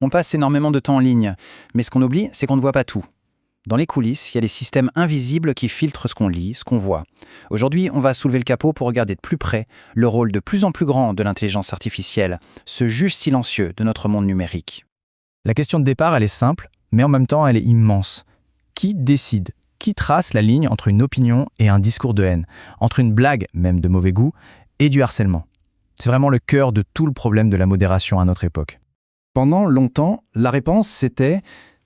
On passe énormément de temps en ligne, mais ce qu'on oublie, c'est qu'on ne voit pas tout. Dans les coulisses, il y a des systèmes invisibles qui filtrent ce qu'on lit, ce qu'on voit. Aujourd'hui, on va soulever le capot pour regarder de plus près le rôle de plus en plus grand de l'intelligence artificielle, ce juge silencieux de notre monde numérique. La question de départ, elle est simple, mais en même temps, elle est immense. Qui décide? Qui trace la ligne entre une opinion et un discours de haine, entre une blague, même de mauvais goût, et du harcèlement? C'est vraiment le cœur de tout le problème de la modération à notre époque. Pendant longtemps, la réponse, c'était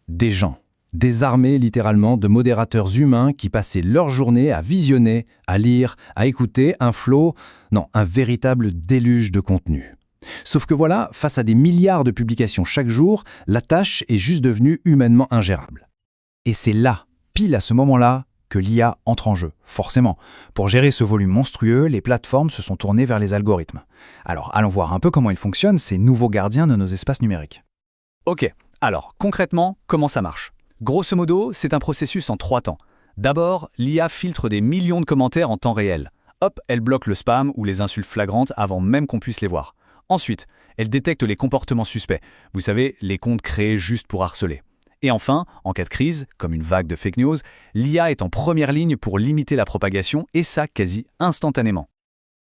des gens. Des armées, littéralement, de modérateurs humains qui passaient leur journée à visionner, à lire, à écouter un un véritable déluge de contenu. Sauf que voilà, face à des milliards de publications chaque jour, la tâche est juste devenue humainement ingérable. Et c'est là, pile à ce moment-là, que l'IA entre en jeu, forcément. Pour gérer ce volume monstrueux, les plateformes se sont tournées vers les algorithmes. Alors, allons voir un peu comment ils fonctionnent, ces nouveaux gardiens de nos espaces numériques. Ok, alors concrètement, comment ça marche? Grosso modo, c'est un processus en 3 temps. D'abord, l'IA filtre des millions de commentaires en temps réel. Hop, elle bloque le spam ou les insultes flagrantes avant même qu'on puisse les voir. Ensuite, elle détecte les comportements suspects. Vous savez, les comptes créés juste pour harceler. Et enfin, en cas de crise, comme une vague de fake news, l'IA est en première ligne pour limiter la propagation, et ça quasi instantanément.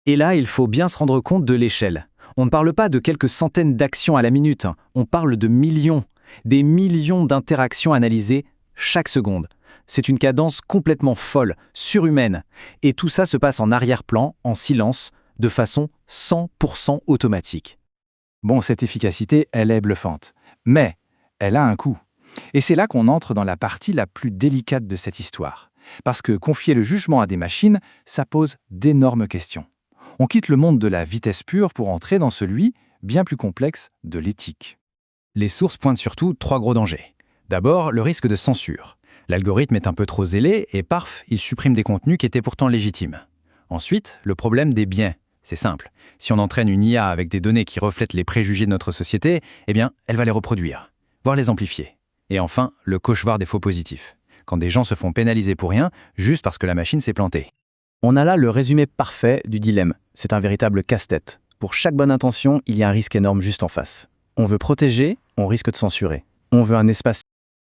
Et là, il faut bien se rendre compte de l'échelle. On ne parle pas de quelques centaines d'actions à la minute, on parle de millions, des millions d'interactions analysées chaque seconde. C'est une cadence complètement folle, surhumaine. Et tout ça se passe en arrière-plan, en silence, de façon 100% automatique. Bon, cette efficacité, elle est bluffante. Mais elle a un coût. Et c'est là qu'on entre dans la partie la plus délicate de cette histoire. Parce que confier le jugement à des machines, ça pose d'énormes questions. On quitte le monde de la vitesse pure pour entrer dans celui, bien plus complexe, de l'éthique. Les sources pointent surtout 3 gros dangers. D'abord, le risque de censure. L'algorithme est un peu trop zélé et paf, il supprime des contenus qui étaient pourtant légitimes. Ensuite, le problème des biais. C'est simple. Si on entraîne une IA avec des données qui reflètent les préjugés de notre société, eh bien, elle va les reproduire, voire les amplifier. Et enfin, le cauchemar des faux positifs. Quand des gens se font pénaliser pour rien, juste parce que la machine s'est plantée. On a là le résumé parfait du dilemme. C'est un véritable casse-tête. Pour chaque bonne intention, il y a un risque énorme juste en face. On veut protéger, on risque de censurer. On veut un espace